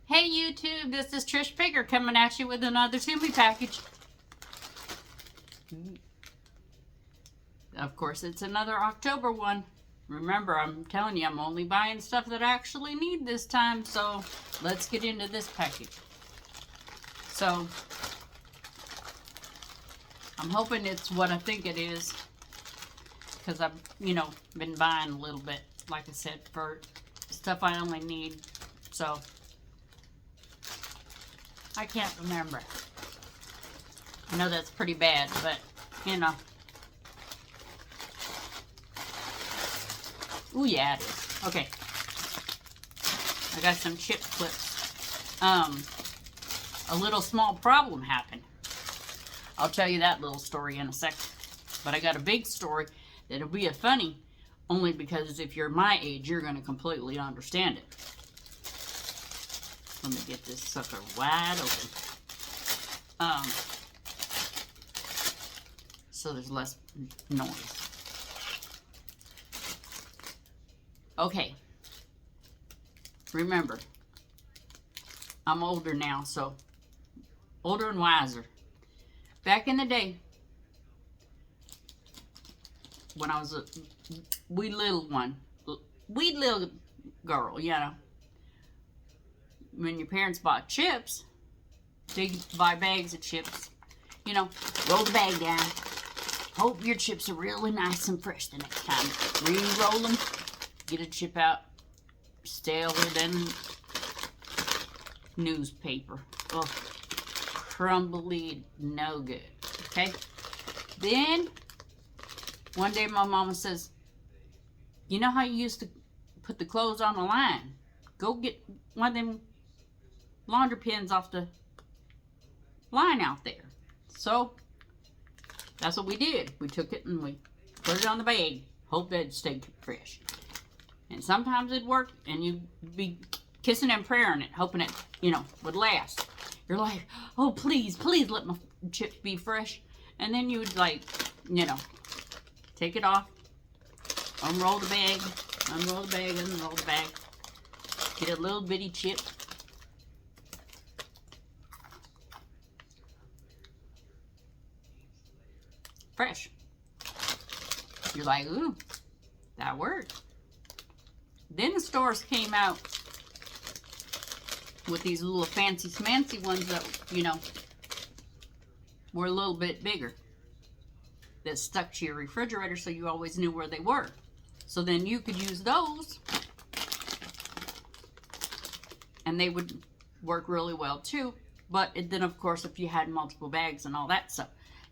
Hey YouTube, this is Trish Bigger coming at you with another Temu package. Of course, it's another October one. Remember, I'm telling you, I'm only buying stuff that I actually need this time. So let's get into this package. So I'm hoping it's what I think it is, because I've, been buying a little bit, like I said, for stuff I only need. So I can't remember. I know that's pretty bad, but Ooh, yeah, it is. Okay. I got some chip clips. A little small problem happened. I'll tell you that little story in a second. But I got a big story that'll be a funny, only because if you're my age, you're going to completely understand it. Let me get this sucker wide open. So there's less noise. Okay. Remember, I'm older now, so older and wiser. Back in the day, when I was a wee little girl, when your parents bought chips, they'd buy bags of chips, roll the bag down. Hope your chips are really nice and fresh the next time. Re-roll them, get a chip out, staler than newspaper. Oh, crumbly, no good. Okay? Then, one day my mama says, you know how you used to put the clothes on the line? Go get one of them laundry pins off the line out there. So, that's what we did. We took it and we put it on the bag. Hope that it stayed fresh. And sometimes it'd work, and you'd be kissing and praying it, hoping it, would last. You're like, oh, please, please let my chips be fresh. And then you would, take it off, unroll the bag, unroll the bag, get a little bitty chip. Fresh. You're like, ooh, that worked. Then the stores came out with these little fancy smancy ones that, were a little bit bigger, that stuck to your refrigerator so you always knew where they were. So then you could use those, and they would work really well too. But then, of course, if you had multiple bags and all that stuff,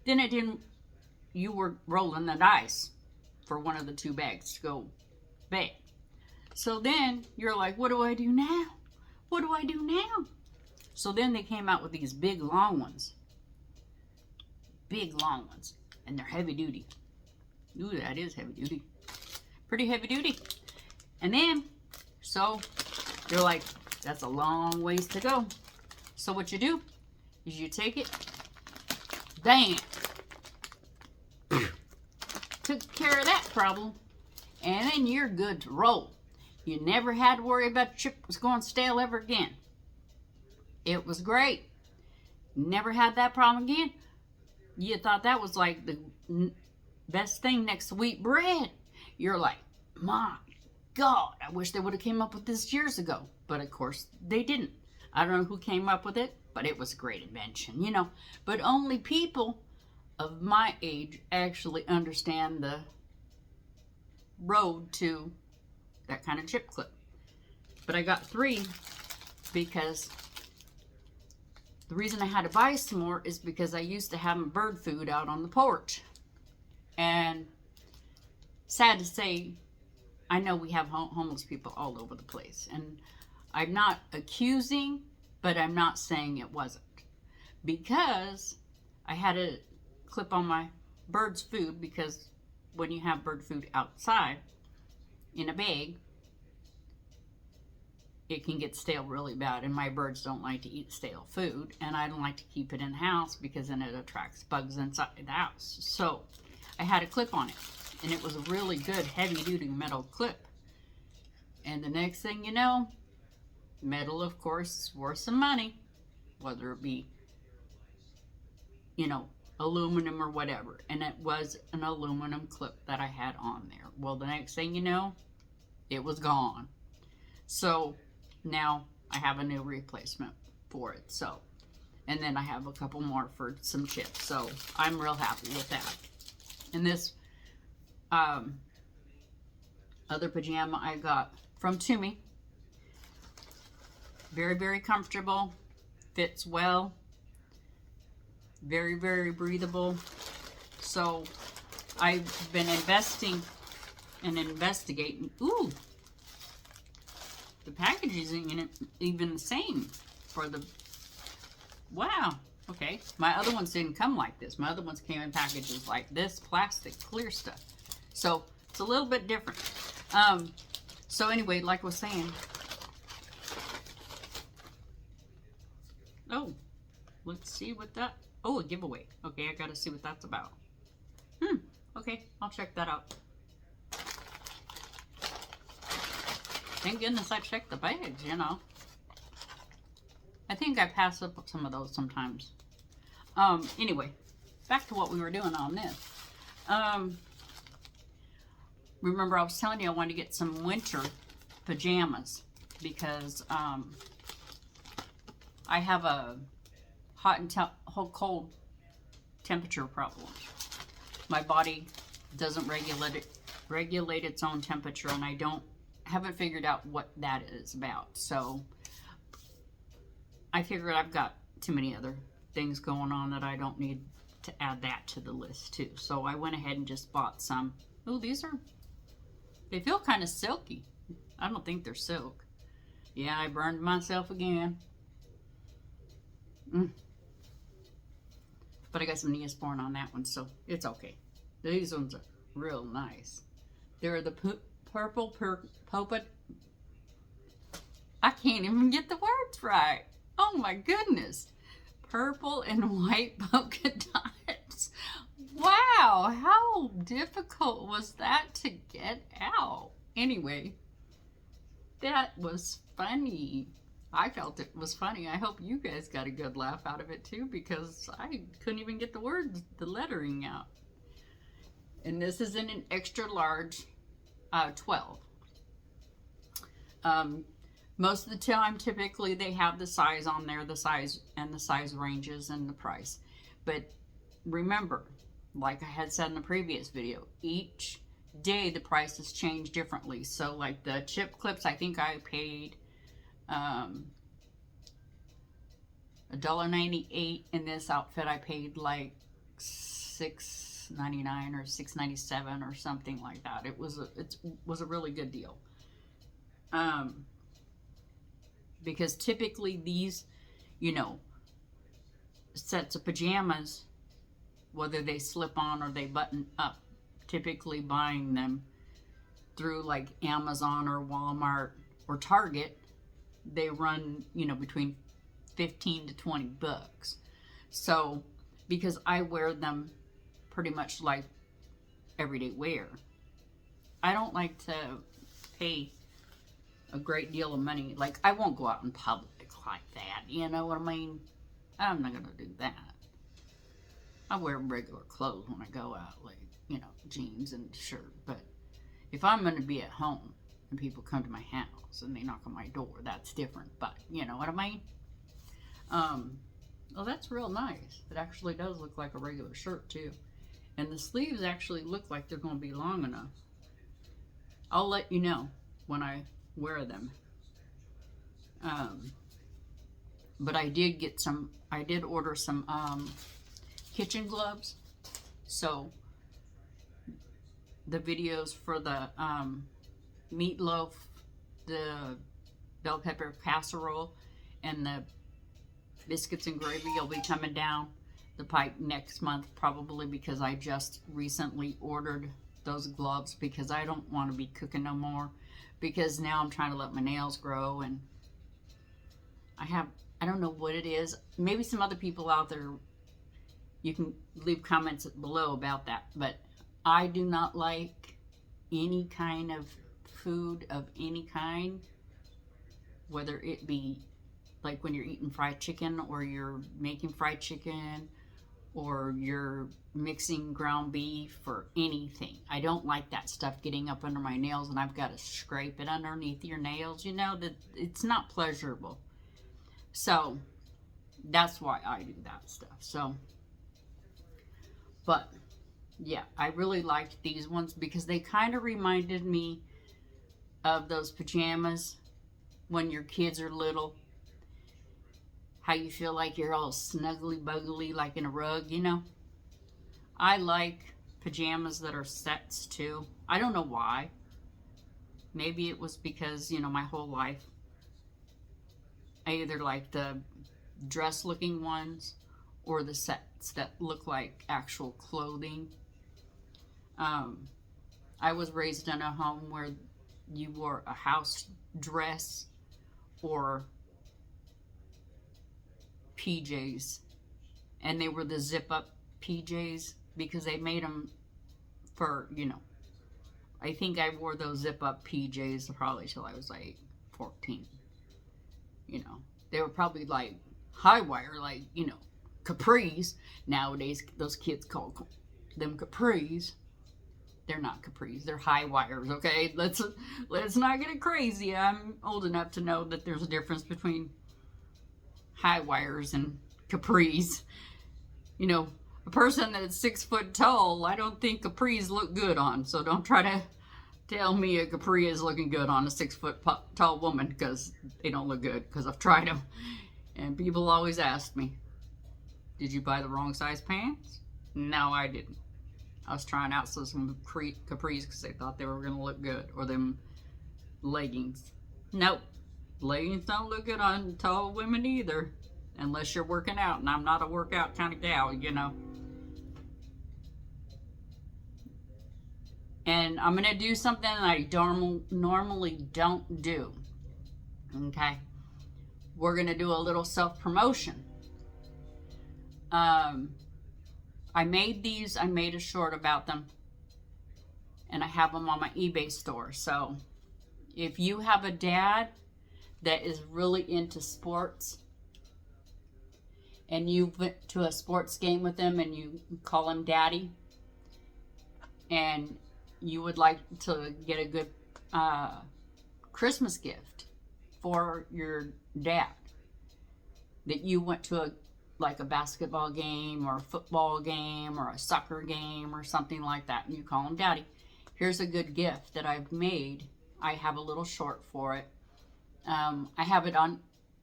then you were rolling the dice for one of the two bags to go bad. So then you're like, what do I do now? What do I do now? So then they came out with these big long ones. Big long ones. And they're heavy duty. Ooh, that is heavy duty. Pretty heavy duty. And then, so you're like, that's a long ways to go. So what you do is you take it, bam. Took care of that problem. And then you're good to roll. You never had to worry about the chip was going stale ever again. It was great. Never had that problem again. You thought that was like the best thing next to wheat bread. You're like, my God, I wish they would have came up with this years ago. But of course, they didn't. I don't know who came up with it, but it was a great invention, But only people of my age actually understand the road to that kind of chip clip. But I got 3 because the reason I had to buy some more is because I used to have bird food out on the porch. And sad to say, I know we have homeless people all over the place. And I'm not accusing, but I'm not saying it wasn't. Because I had a clip on my bird's food, because when you have bird food outside in a bag, it can get stale really bad, and my birds don't like to eat stale food, and I don't like to keep it in the house because then it attracts bugs inside the house. So I had a clip on it, and it was a really good heavy duty metal clip. And the next thing you know, Metal, of course, is worth some money, whether it be, you know, aluminum or whatever. And it was an aluminum clip that I had on there. Well, the next thing you know, it was gone. So now I have a new replacement for it. So, and then I have a couple more for some chips. So I'm real happy with that. And this other pajama I got from Temu. Very, very comfortable. Fits well. Very, very breathable. So I've been investing and investigating. Ooh, the package isn't even the same for the, wow. Okay, my other ones didn't come like this. My other ones came in packages like this, plastic, clear stuff. So it's a little bit different. So anyway, like I was saying, oh, let's see what that, oh, a giveaway. Okay, I gotta see what that's about. Okay, I'll check that out. Thank goodness I checked the bags, you know. I think I pass up some of those sometimes. Anyway, back to what we were doing on this. Remember I was telling you I wanted to get some winter pajamas because I have a hot and cold temperature problem. My body doesn't regulate its own temperature, and I haven't figured out what that is about. So I figured I've got too many other things going on that I don't need to add that to the list too. So I went ahead and just bought some. Oh, they feel kind of silky. I don't think they're silk. Yeah, I burned myself again. But I got some Neosporin on that one, so it's okay. These ones are real nice. They're the purple polka. I can't even get the words right. Oh my goodness. Purple and white polka dots. Wow, how difficult was that to get out? Anyway, that was funny. I felt it was funny. I hope you guys got a good laugh out of it too, because I couldn't even get the words, the lettering out. And this is in an extra large 12. Most of the time, typically they have the size on there, the size and the size ranges and the price. But remember, like I had said in the previous video, each day the prices change differently. So like the chip clips, I think I paid $1.98. In this outfit I paid like $6.99 or $6.97 or something like that. It was a really good deal. Because typically these, you know, sets of pajamas, whether they slip on or they button up, typically buying them through like Amazon or Walmart or Target, they run, you know, between 15 to 20 bucks. So because I wear them pretty much like everyday wear, I don't like to pay a great deal of money. Like, I won't go out in public like that, you know what I mean? I'm not gonna do that. I wear regular clothes when I go out, like, you know, jeans and shirt. But if I'm gonna be at home and people come to my house and they knock on my door, that's different. But you know what I mean? Well, that's real nice. It actually does look like a regular shirt too, and the sleeves actually look like they're gonna be long enough. I'll let you know when I wear them. But I did order some kitchen gloves. So the videos for the meatloaf, the bell pepper casserole, and the biscuits and gravy will be coming down the pipe next month, probably, because I just recently ordered those gloves because I don't want to be cooking no more, because now I'm trying to let my nails grow, and I don't know what it is. Maybe some other people out there, you can leave comments below about that, but I do not like any kind of food of any kind whether it be like when you're eating fried chicken, or you're making fried chicken, or you're mixing ground beef or anything. I don't like that stuff getting up under my nails, and I've got to scrape it underneath your nails. You know, that it's not pleasurable. So that's why I do that stuff. So, but yeah, I really liked these ones because they kind of reminded me of those pajamas when your kids are little. How you feel like you're all snuggly buggly like in a rug, you know? I like pajamas that are sets too. I don't know why. Maybe it was because, you know, my whole life I either like the dress looking ones or the sets that look like actual clothing. I was raised in a home where you wore a house dress or PJs, and they were the zip up PJs because they made them for, you know, I think I wore those zip up PJs probably till I was like 14. You know, they were probably like high wire, like, you know, capris. Nowadays, those kids call them capris. They're not capris. They're high wires. Okay, let's not get it crazy. I'm old enough to know that there's a difference between high wires and capris. You know, a person that's 6 foot tall, I don't think capris look good on. So don't try to tell me a capri is looking good on a 6 foot tall woman, because they don't look good, because I've tried them. And people always ask me, did you buy the wrong size pants? No, I didn't. I was trying out some capris because they thought they were going to look good. Or them leggings. Nope. Leggings don't look good on tall women either. Unless you're working out. And I'm not a workout kind of gal, you know. And I'm going to do something that I normally don't do. Okay. We're going to do a little self-promotion. I made these. I made a short about them. And I have them on my eBay store. So if you have a dad that is really into sports, and you went to a sports game with him and you call him daddy, and you would like to get a good Christmas gift for your dad, that you went to a basketball game or a football game or a soccer game or something like that, and you call him daddy, here's a good gift that I've made. I have a little short for it. I have it on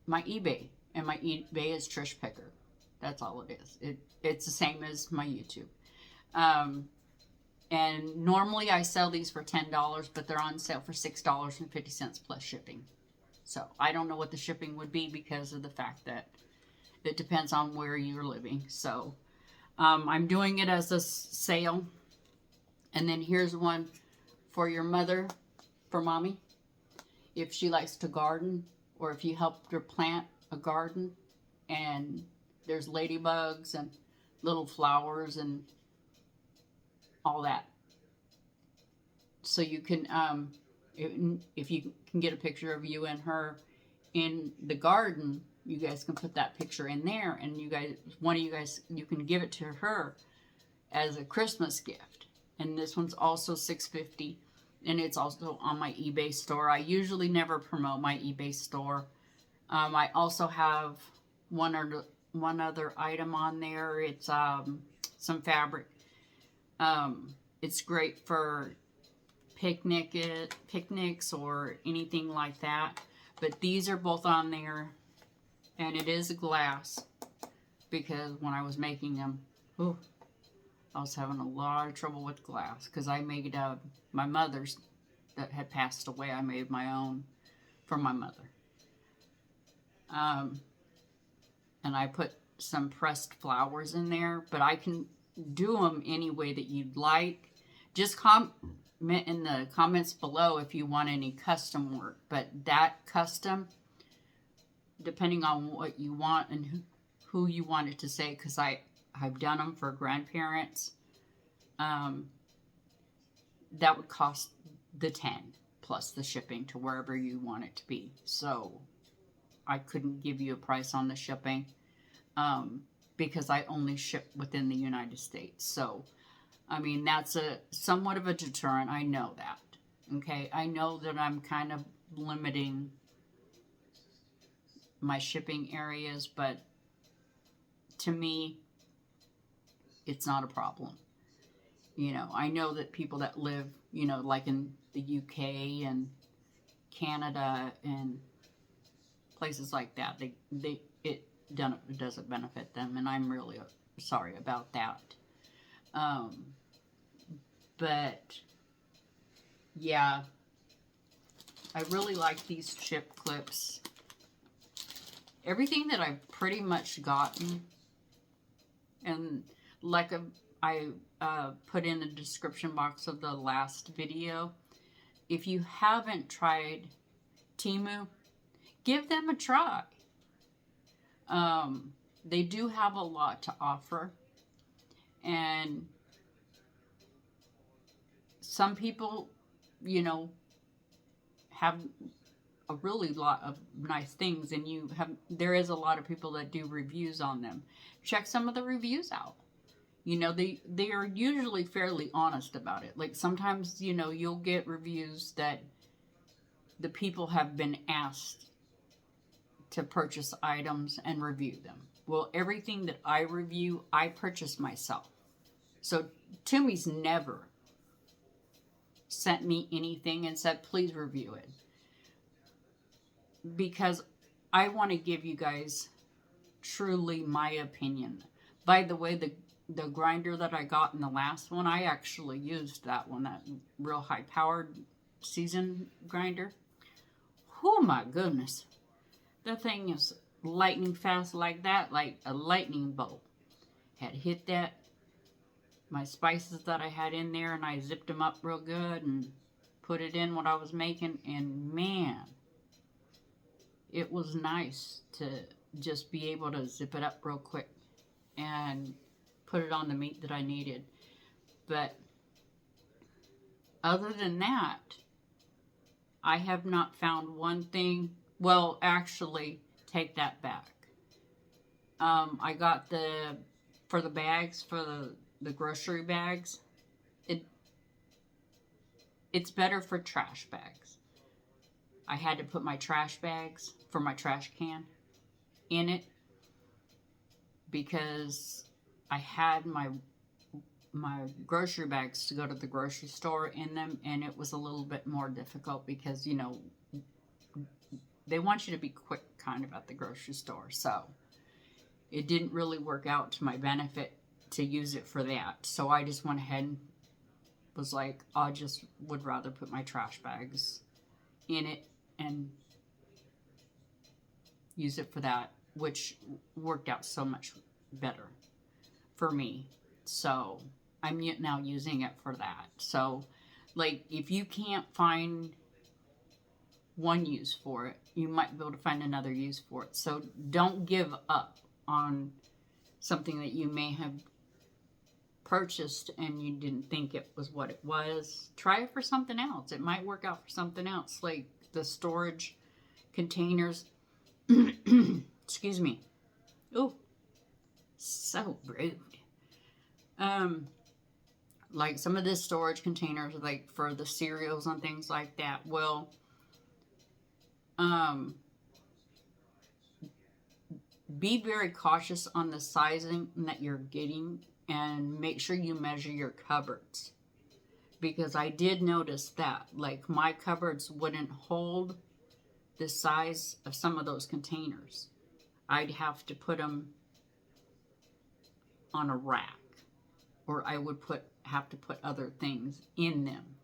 my eBay, and my eBay is Trish Picker. That's all it is. It's the same as my YouTube. And normally I sell these for $10, but they're on sale for $6.50 plus shipping. So I don't know what the shipping would be because of the fact that it depends on where you're living. So I'm doing it as a sale. And then here's one for your mother, for mommy, if she likes to garden, or if you helped her plant a garden and there's ladybugs and little flowers and all that. So you can, if you can get a picture of you and her in the garden, you guys can put that picture in there, and you guys, one of you guys, you can give it to her as a Christmas gift. And this one's also $6.50, and it's also on my eBay store. I usually never promote my eBay store. I also have one other item on there. It's some fabric. It's great for picnics or anything like that. But these are both on there, and it is glass, because when I was making them, I was having a lot of trouble with glass, because I made my mother's that had passed away. I made my own for my mother. And I put some pressed flowers in there, but I can do them any way that you'd like. Just comment in the comments below if you want any custom work. But that custom, depending on what you want and who you want it to say, because I've done them for grandparents, that would cost the $10 plus the shipping to wherever you want it to be. So I couldn't give you a price on the shipping because I only ship within the United States. So, I mean, that's a somewhat of a deterrent. I know that. Okay, I know that I'm kind of limiting my shipping areas, but to me, it's not a problem. You know, I know that people that live, you know, like in the UK and Canada and places like that, it doesn't benefit them, and I'm really sorry about that. But yeah, I really like these chip clips. Everything that I've pretty much gotten, and like I put in the description box of the last video, if you haven't tried Temu, give them a try. They do have a lot to offer, and some people, you know, have a really lot of nice things, and there is a lot of people that do reviews on them. Check some of the reviews out. You know, they are usually fairly honest about it. Like sometimes, you know, you'll get reviews that the people have been asked to purchase items and review them. Well, everything that I review, I purchase myself. So Tumi's never sent me anything and said, please review it. Because I want to give you guys truly my opinion. By the way, the grinder that I got in the last one, I actually used that one, that real high powered seasoned grinder. Oh my goodness. That thing is lightning fast like that, like a lightning bolt. Had hit that, my spices that I had in there, and I zipped them up real good and put it in what I was making, and man, it was nice to just be able to zip it up real quick and put it on the meat that I needed. But other than that, I have not found one thing. Well, actually, take that back. I got for the bags, for the grocery bags, it's better for trash bags. I had to put my trash bags for my trash can in it because I had my grocery bags to go to the grocery store in them, and it was a little bit more difficult because, you know, they want you to be quick kind of at the grocery store. So it didn't really work out to my benefit to use it for that. So I just went ahead and was like, I just would rather put my trash bags in it and use it for that, which worked out so much better for me. So I'm now using it for that. So, like, if you can't find one use for it, you might be able to find another use for it. So don't give up on something that you may have purchased and you didn't think it was what it was. Try it for something else. It might work out for something else, like the storage containers. Excuse me. Oh, so rude. Like some of the storage containers, like for the cereals and things like that. Well, be very cautious on the sizing that you're getting, and make sure you measure your cupboards, because I did notice that, like, my cupboards wouldn't hold the size of some of those containers. I'd have to put them on a rack, or I would have to put other things in them.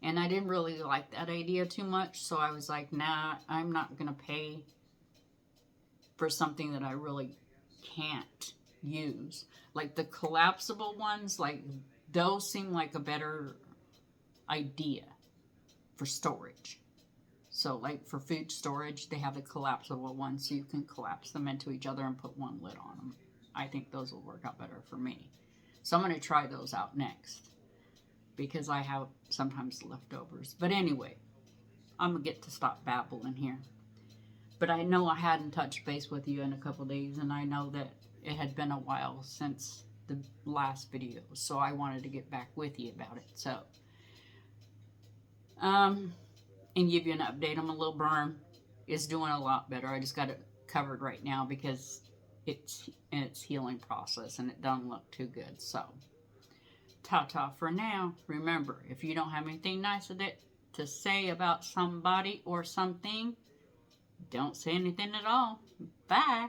And I didn't really like that idea too much, so I was like, nah, I'm not going to pay for something that I really can't use. Like the collapsible ones, like those seem like a better idea for storage. So like for food storage, they have the collapsible ones, so you can collapse them into each other and put one lid on them. I think those will work out better for me. So I'm going to try those out next, because I have sometimes leftovers. But anyway, I'm going to get to stop babbling here. But I know I hadn't touched base with you in a couple days, and I know that it had been a while since the last video, so I wanted to get back with you about it. So, and give you an update on my little burn. It's doing a lot better. I just got it covered right now because it's in its healing process, and it doesn't look too good. So, ta-ta for now. Remember, if you don't have anything nice to say about somebody or something, don't say anything at all. Bye.